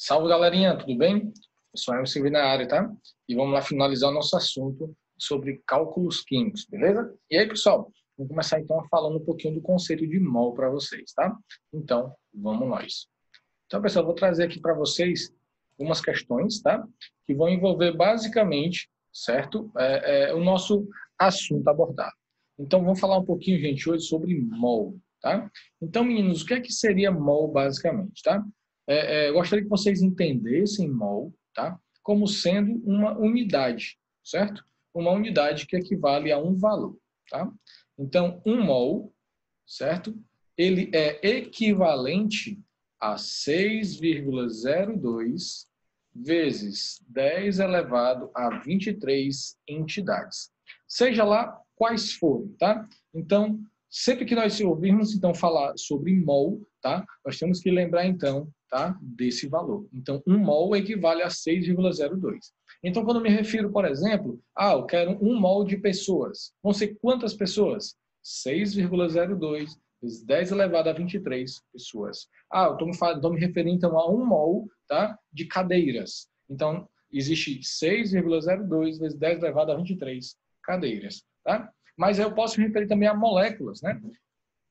Salve, galerinha, tudo bem? Eu sou Emerson na área, tá? E vamos lá finalizar o nosso assunto sobre cálculos químicos, beleza? E aí, pessoal, vamos começar então falando um pouquinho do conceito de mol para vocês, tá? Então, vamos nós. Então, pessoal, eu vou trazer aqui para vocês algumas questões, tá? Que vão envolver basicamente, certo? O nosso assunto abordado. Então, vamos falar um pouquinho, gente, hoje sobre mol, tá? Então, meninos, o que é que seria mol basicamente, tá? Eu gostaria que vocês entendessem mol, tá? Como sendo uma unidade, certo? Uma unidade que equivale a um valor, tá? Então, um mol, certo? Ele é equivalente a 6,02 vezes 10 elevado a 23 entidades. Seja lá quais forem, tá? Então, sempre que nós ouvirmos então falar sobre mol, tá? Nós temos que lembrar então, tá? Desse valor. Então, um mol equivale a 6,02. Então, quando eu me refiro, por exemplo, eu quero um mol de pessoas. Vão ser quantas pessoas? 6,02 vezes 10 elevado a 23 pessoas. Eu estou me referindo então a um mol, tá? De cadeiras. Então, existe 6,02 vezes 10 elevado a 23 cadeiras, tá? Mas eu posso me referir também a moléculas, né?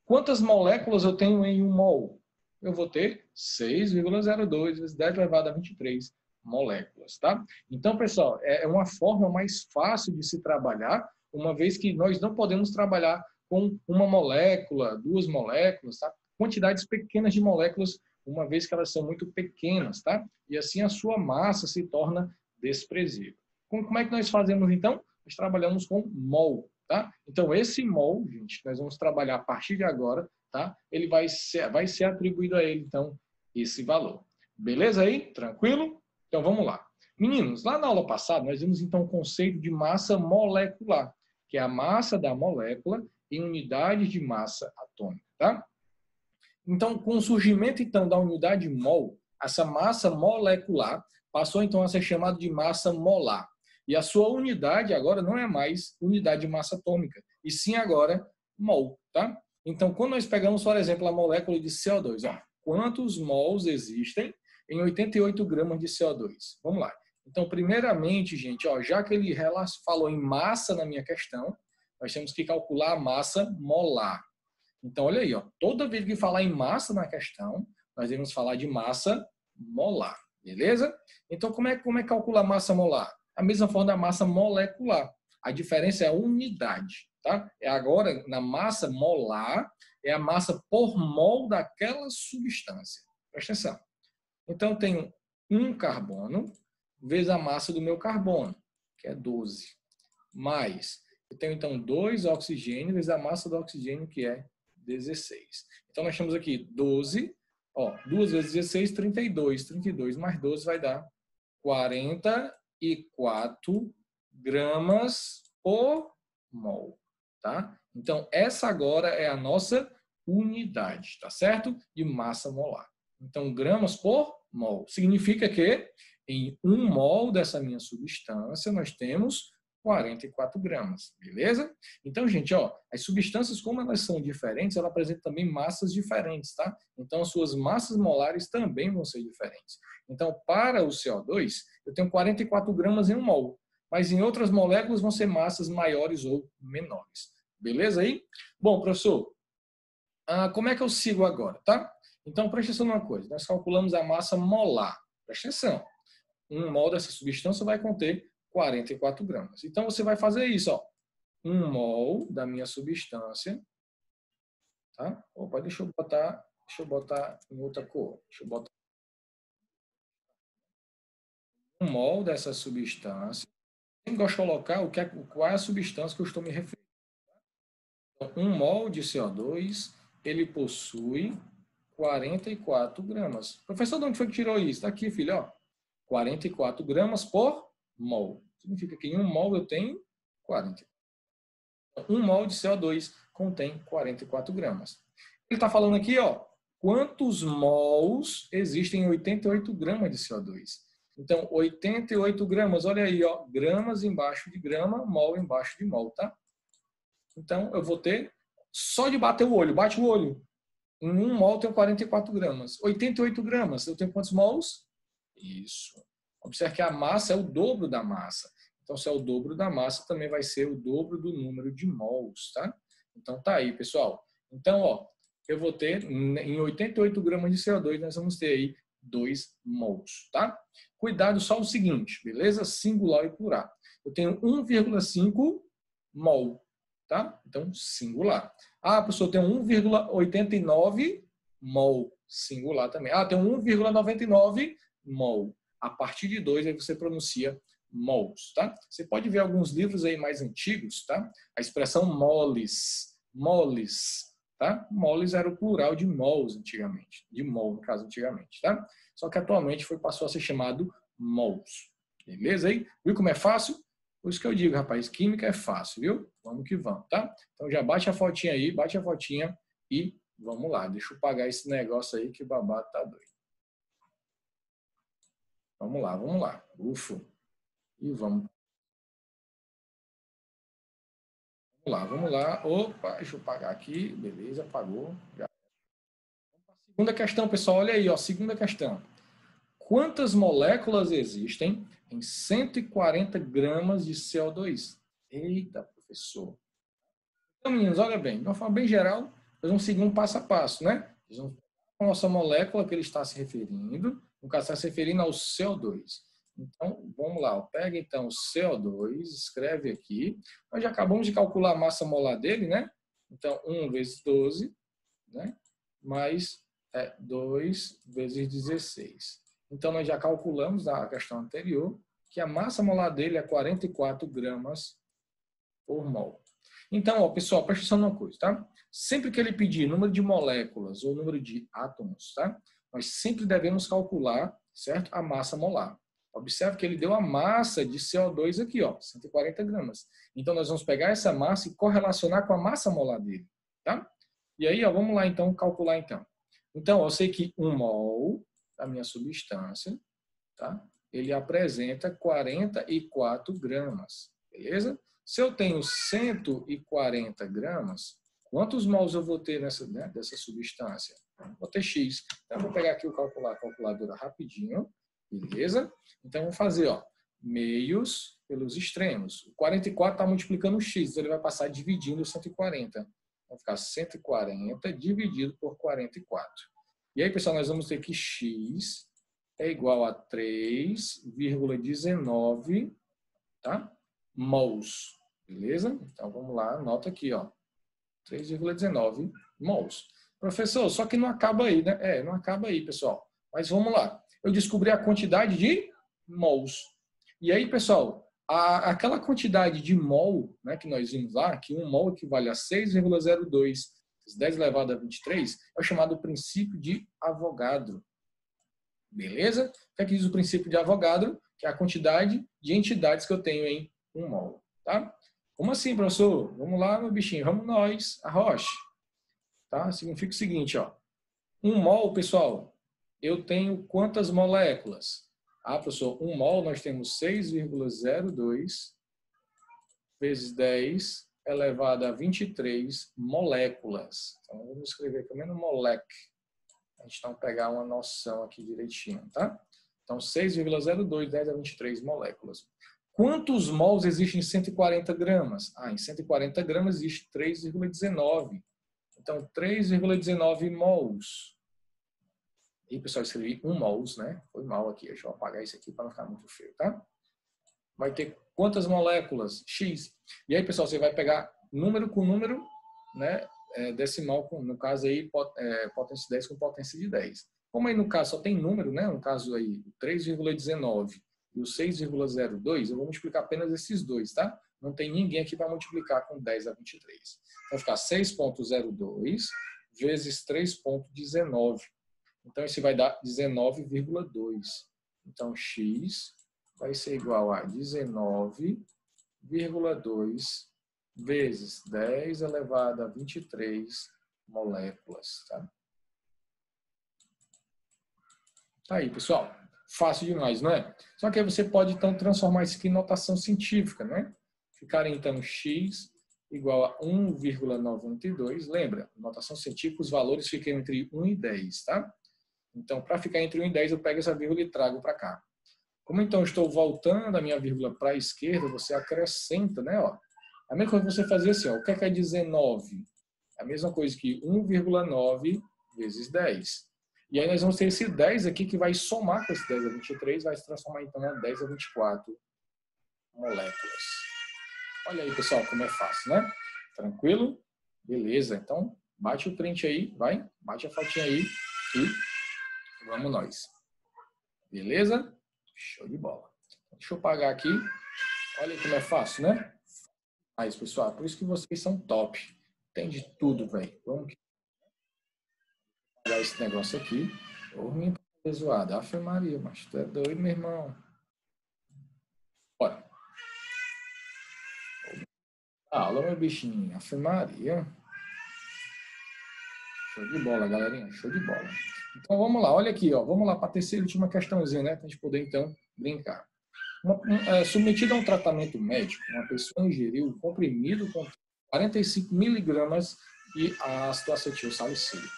Quantas moléculas eu tenho em um mol? Eu vou ter 6,02 vezes 10 elevado a 23 moléculas, tá? Então, pessoal, é uma forma mais fácil de se trabalhar, uma vez que nós não podemos trabalhar com uma molécula, duas moléculas, tá? Quantidades pequenas de moléculas, uma vez que elas são muito pequenas, tá? E assim a sua massa se torna desprezível. Como é que nós fazemos, então? Nós trabalhamos com mol, tá? Então, esse mol, gente, nós vamos trabalhar a partir de agora, tá? Ele vai ser atribuído a ele, então, esse valor. Beleza aí? Tranquilo? Então, vamos lá. Meninos, lá na aula passada, nós vimos, então, o conceito de massa molecular, que é a massa da molécula em unidade de massa atômica, tá? Então, com o surgimento, então, da unidade mol, essa massa molecular passou, então, a ser chamada de massa molar. E a sua unidade agora não é mais unidade de massa atômica, e sim agora mol, tá? Então, quando nós pegamos, por exemplo, a molécula de CO2, quantos mols existem em 88 gramas de CO2? Vamos lá. Então, primeiramente, gente, já que ele falou em massa na minha questão, nós temos que calcular a massa molar. Então, olha aí, toda vez que falar em massa na questão, nós devemos falar de massa molar, beleza? Então, como é calcular a massa molar? A mesma forma da massa molecular. A diferença é a unidade, tá? Agora, na massa molar, é a massa por mol daquela substância. Presta atenção. Então, eu tenho um carbono vezes a massa do meu carbono, que é 12. Mais, eu tenho, então, 2 oxigênios vezes a massa do oxigênio, que é 16. Então, nós temos aqui 12, 2 vezes 16, 32. 32 mais 12 vai dar 44 gramas por mol, tá? Então, essa agora é a nossa unidade, tá certo? De massa molar. Então, gramas por mol. Significa que em 1 mol dessa minha substância, nós temos 44 gramas, beleza? Então, gente, as substâncias, como elas são diferentes, elas apresentam também massas diferentes, tá? Então, as suas massas molares também vão ser diferentes. Então, para o CO2, eu tenho 44 gramas em 1 mol, mas em outras moléculas vão ser massas maiores ou menores. Beleza aí? Bom, professor, como é que eu sigo agora, tá? Então, presta atenção numa coisa. Nós calculamos a massa molar. Presta atenção. 1 mol dessa substância vai conter 44 gramas. Então, você vai fazer isso, 1 mol da minha substância, tá? Opa, deixa eu botar em outra cor. Deixa eu botar 1 mol dessa substância. Eu gosto de colocar qual é a substância que eu estou me referindo. Então, 1 mol de CO2, ele possui 44 gramas. Professor, de onde foi que tirou isso? Está aqui, filho, 44 gramas por mol. Significa que em 1 mol eu tenho 40. 1 mol de CO2 contém 44 gramas. Ele está falando aqui, quantos mols existem em 88 gramas de CO2? Então, 88 gramas, olha aí, gramas embaixo de grama, mol embaixo de mol, tá? Então, eu vou ter, só de bater o olho, bate o olho. Em 1 mol eu tenho 44 gramas. 88 gramas, eu tenho quantos mols? Isso. Observe que a massa é o dobro da massa. Então, se é o dobro da massa, também vai ser o dobro do número de mols, tá? Então, tá aí, pessoal. Então, ó, eu vou ter, em 88 gramas de CO2, nós vamos ter aí 2 mols, tá? Cuidado só o seguinte, beleza? Singular e plural. Eu tenho 1,5 mol, tá? Então, singular. Ah, a pessoa tem 1,89 mol, singular também. Ah, tem 1,99 mol. A partir de 2, aí você pronuncia mols, tá? Você pode ver alguns livros aí mais antigos, tá? A expressão moles, tá? Moles era o plural de mols antigamente, de mol no caso antigamente, tá? Só que atualmente passou a ser chamado mols. Beleza aí? Viu como é fácil? Por isso que eu digo, rapaz, química é fácil, viu? Vamos que vamos, tá? Então já bate a fotinha aí, bate a fotinha e vamos lá. Deixa eu pagar esse negócio aí que o babado tá doido. Vamos lá, vamos lá. Ufa. E vamos. Vamos lá, vamos lá. Opa, deixa eu pagar aqui. Beleza, pagou. Já. Segunda questão, pessoal. Olha aí, ó. Segunda questão. Quantas moléculas existem em 140 gramas de CO2? Eita, professor. Então, meninos, olha bem. De uma forma bem geral, nós vamos seguir um passo a passo, né? Nós vamos pegar a nossa molécula que ele está se referindo. No caso, está se referindo ao CO2. Então, vamos lá. Pega, então, o CO2, escreve aqui. Nós já acabamos de calcular a massa molar dele, né? Então, 1 vezes 12, né? Mais 2 vezes 16. Então, nós já calculamos na questão anterior que a massa molar dele é 44 gramas por mol. Então, ó, pessoal, presta atenção numa coisa, tá? Sempre que ele pedir número de moléculas ou número de átomos, tá? Nós sempre devemos calcular, certo? A massa molar. Observe que ele deu a massa de CO2 aqui, ó, 140 gramas. Então, nós vamos pegar essa massa e correlacionar com a massa molar dele, tá? E aí, ó, vamos lá, então, calcular, então. Então, eu sei que 1 mol da minha substância, tá? Ele apresenta 44 gramas, beleza? Se eu tenho 140 gramas, quantos mols eu vou ter dessa substância? Vou ter X. Então, eu vou pegar aqui a calculadora rapidinho, beleza? Então, vamos fazer, ó, meios pelos extremos. O 44 está multiplicando o X, então ele vai passar dividindo 140. Vai ficar 140 dividido por 44. E aí, pessoal, nós vamos ter que X é igual a 3,19, tá? Mols. Beleza? Então, vamos lá, anota aqui, ó. 3,19 mols. Professor, só que não acaba aí, né? Não acaba aí, pessoal. Mas vamos lá. Eu descobri a quantidade de mols. E aí, pessoal, aquela quantidade de mol, né, que nós vimos lá, que 1 mol equivale a 6,02 10 elevado a 23, é o chamado princípio de Avogadro. Beleza? O que é que diz o princípio de Avogadro? Que é a quantidade de entidades que eu tenho em 1 mol. Tá? Como assim, professor? Vamos lá, meu bichinho. Vamos nós. Arroche. Tá? Significa o seguinte, ó. 1 mol, pessoal, eu tenho quantas moléculas? Ah, professor, 1 mol nós temos 6,02 vezes 10 elevado a 23 moléculas. Então, vamos escrever pelo menos molec. A gente não pegar uma noção aqui direitinho, tá? Então, 6,02, 10 a 23 moléculas. Quantos mols existem em 140 gramas? Ah, em 140 gramas existe 3,19. Então, 3,19 mols. E, pessoal, escrevi 1 mols, né? Foi mal aqui. Deixa eu apagar isso aqui para não ficar muito feio, tá? Vai ter quantas moléculas? X. E aí, pessoal, você vai pegar número com número, né? Decimal, no caso aí, potência de 10 com potência de 10. Como aí no caso só tem número, né? No caso aí, 3,19 e o 6,02, eu vou multiplicar apenas esses dois, tá? Não tem ninguém aqui para multiplicar com 10 a 23. Vai ficar 6,02 vezes 3,19. Então, isso vai dar 19,2. Então, X vai ser igual a 19,2 vezes 10 elevado a 23 moléculas. Tá aí, pessoal. Fácil demais, não é? Só que aí você pode, então, transformar isso aqui em notação científica, né? Ficar, então, X igual a 1,92. Lembra, notação científica, os valores ficam entre 1 e 10, tá? Então, para ficar entre 1 e 10, eu pego essa vírgula e trago para cá. Como então eu estou voltando a minha vírgula para a esquerda, você acrescenta, né? Ó. A mesma coisa que você fazia assim, ó. O que é 19? A mesma coisa que 1,9 vezes 10. E aí nós vamos ter esse 10 aqui que vai somar com esse 10 a 23, vai se transformar então em 10 a 24 moléculas. Olha aí, pessoal, como é fácil, né? Tranquilo? Beleza, então bate o print aí, vai, bate a fotinha aí e vamos nós. Beleza? Show de bola. Deixa eu apagar aqui. Olha aí como é fácil, né? Mas, pessoal, por isso que vocês são top. Tem de tudo, velho. Vamos pegar esse negócio aqui. Ô, minha zoada. Ave Maria, mas tu é doido, meu irmão. Bora. Alô, meu bichinho. Ave Maria. Show de bola, galerinha. Show de bola. Então, vamos lá. Olha aqui, ó. Vamos lá para a terceira e última questãozinha, né? Para a gente poder, então, brincar. Submetida a um tratamento médico, uma pessoa ingeriu um comprimido com 45 miligramas de ácido acetil salicílico.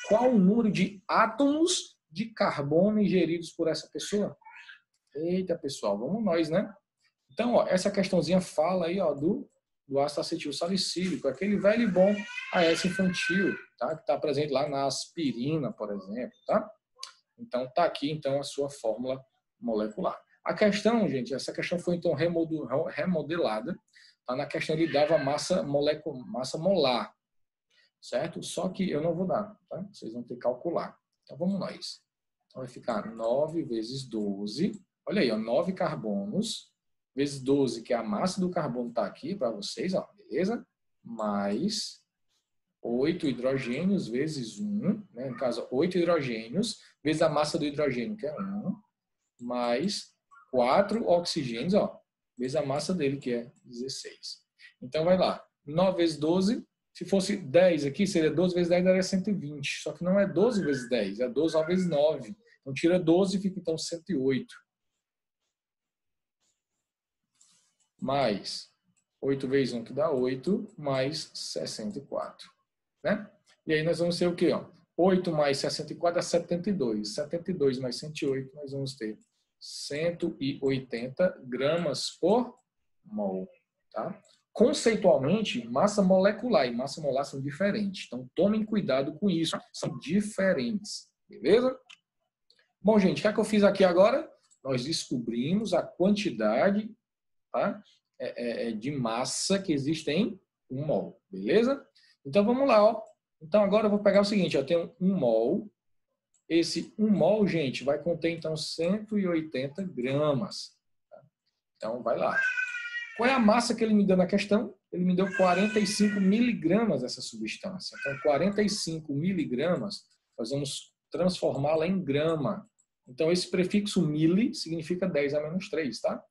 Qual o número de átomos de carbono ingeridos por essa pessoa? Eita, pessoal, vamos nós, né? Então, ó, essa questãozinha fala aí, ó, do ácido acetil salicílico, aquele velho e bom AS infantil, tá? Que está presente lá na aspirina, por exemplo, tá? Então, tá aqui, então, a sua fórmula molecular. A questão, gente, essa questão foi, então, remodelada, tá? Na questão ele dava massa molar, certo? Só que eu não vou dar, tá? Vocês vão ter que calcular. Então, vamos nós. Então, vai ficar 9 vezes 12. Olha aí, ó, 9 carbonos vezes 12, que é a massa do carbono, está aqui para vocês, ó, beleza? Mais 8 hidrogênios vezes 1, né? No caso, 8 hidrogênios vezes a massa do hidrogênio, que é 1, mais 4 oxigênios, ó, vezes a massa dele, que é 16. Então, vai lá. 9 vezes 12, se fosse 10 aqui, seria 12 vezes 10, daria 120. Só que não é 12 vezes 10, é 12 vezes 9. Então, tira 12 e fica, então, 108. Mais 8 vezes 1, que dá 8, mais 64. Né? E aí nós vamos ter o quê? Ó? 8 mais 64 dá 72. 72 mais 108, nós vamos ter 180 gramas por mol. Tá? Conceitualmente, massa molecular e massa molar são diferentes. Então, tomem cuidado com isso. São diferentes. Beleza? Bom, gente, o que é que eu fiz aqui agora? Nós descobrimos a quantidade, tá? De massa que existe em 1 mol. Beleza? Então, vamos lá. Ó. Então, agora eu vou pegar o seguinte. Eu tenho 1 mol. Esse 1 mol, gente, vai conter, então, 180 gramas. Tá? Então, vai lá. Qual é a massa que ele me deu na questão? Ele me deu 45 miligramas dessa substância. Então, 45 miligramas, nós vamos transformá-la em grama. Então, esse prefixo mili significa 10 a menos 3, tá?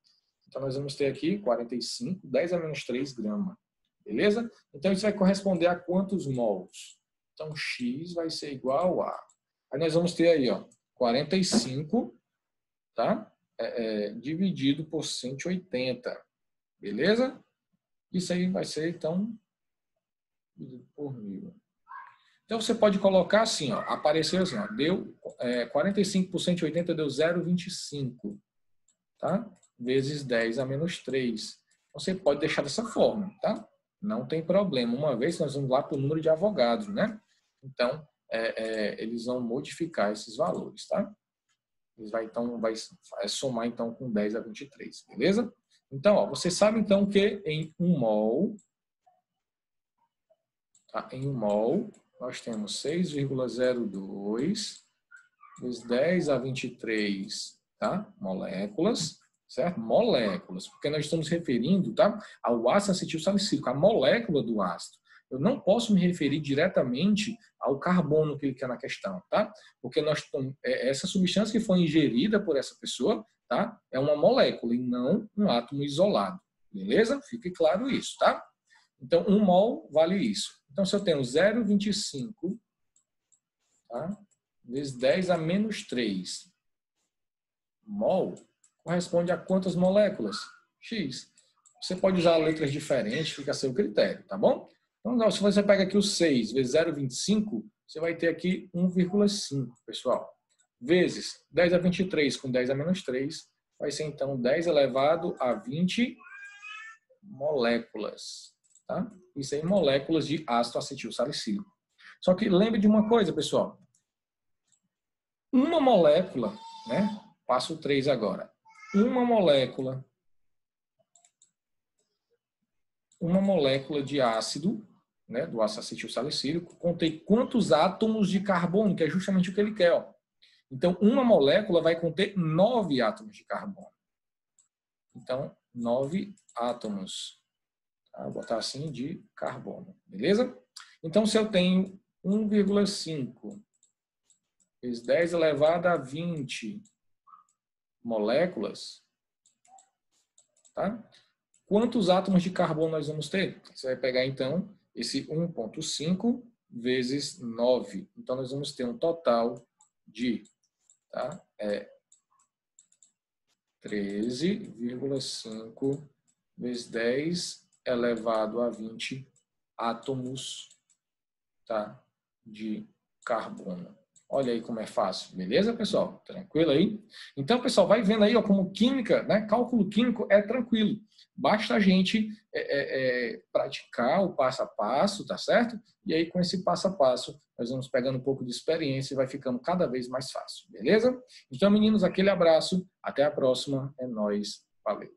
Então, nós vamos ter aqui 45, 10 a menos 3 grama. Beleza? Então, isso vai corresponder a quantos mols? Então, X vai ser igual a... Aí nós vamos ter aí, ó, 45, tá? Dividido por 180. Beleza? Isso aí vai ser, então, dividido por 1000. Então, você pode colocar assim, ó, apareceu assim, ó, deu 45 por 180 deu 0,25, tá? Vezes 10 a menos 3. Você pode deixar dessa forma, tá? Não tem problema. Uma vez nós vamos lá para o número de avogados, né? Então, eles vão modificar esses valores, tá? Eles vai somar, então, com 10 a 23, beleza? Então, ó, você sabe, então, que em 1 mol, tá? Em 1 mol, nós temos 6,02 vezes 10 a 23, tá? Moléculas, certo? Moléculas, porque nós estamos referindo, tá? Ao ácido acetil salicílico, a molécula do ácido. Eu não posso me referir diretamente ao carbono que ele quer na questão, tá? Porque essa substância que foi ingerida por essa pessoa, tá? É uma molécula e não um átomo isolado. Beleza? Fique claro isso, tá? Então, 1 mol vale isso. Então, se eu tenho 0,25, tá? Vezes 10 a menos 3 mol, corresponde a quantas moléculas? X. Você pode usar letras diferentes, fica a seu critério, tá bom? Então, se você pega aqui o 6 vezes 0,25, você vai ter aqui 1,5, pessoal. vezes 10 a 23 com 10 a menos 3, vai ser então 10 elevado a 20 moléculas. Tá? Isso aí, moléculas de ácido acetil salicílico. Só que lembre de uma coisa, pessoal. Uma molécula, né? Passo 3 agora. Uma molécula de ácido, né, do ácido acetil salicílico, contém quantos átomos de carbono, que é justamente o que ele quer. Ó. Então, uma molécula vai conter 9 átomos de carbono. Então, 9 átomos. Tá? Vou botar assim de carbono. Beleza? Então, se eu tenho 1,5 vezes 10 elevado a 20 moléculas, tá? Quantos átomos de carbono nós vamos ter? Você vai pegar, então, esse 1,5 vezes 9. Então, nós vamos ter um total de 13,5 vezes 10 elevado a 20 átomos, tá, de carbono. Olha aí como é fácil, beleza, pessoal? Tranquilo aí? Então, pessoal, vai vendo aí ó, como química, né? Cálculo químico é tranquilo. Basta a gente praticar o passo a passo, tá certo? E aí, com esse passo a passo, nós vamos pegando um pouco de experiência e vai ficando cada vez mais fácil, beleza? Então, meninos, aquele abraço. Até a próxima. É nóis. Valeu.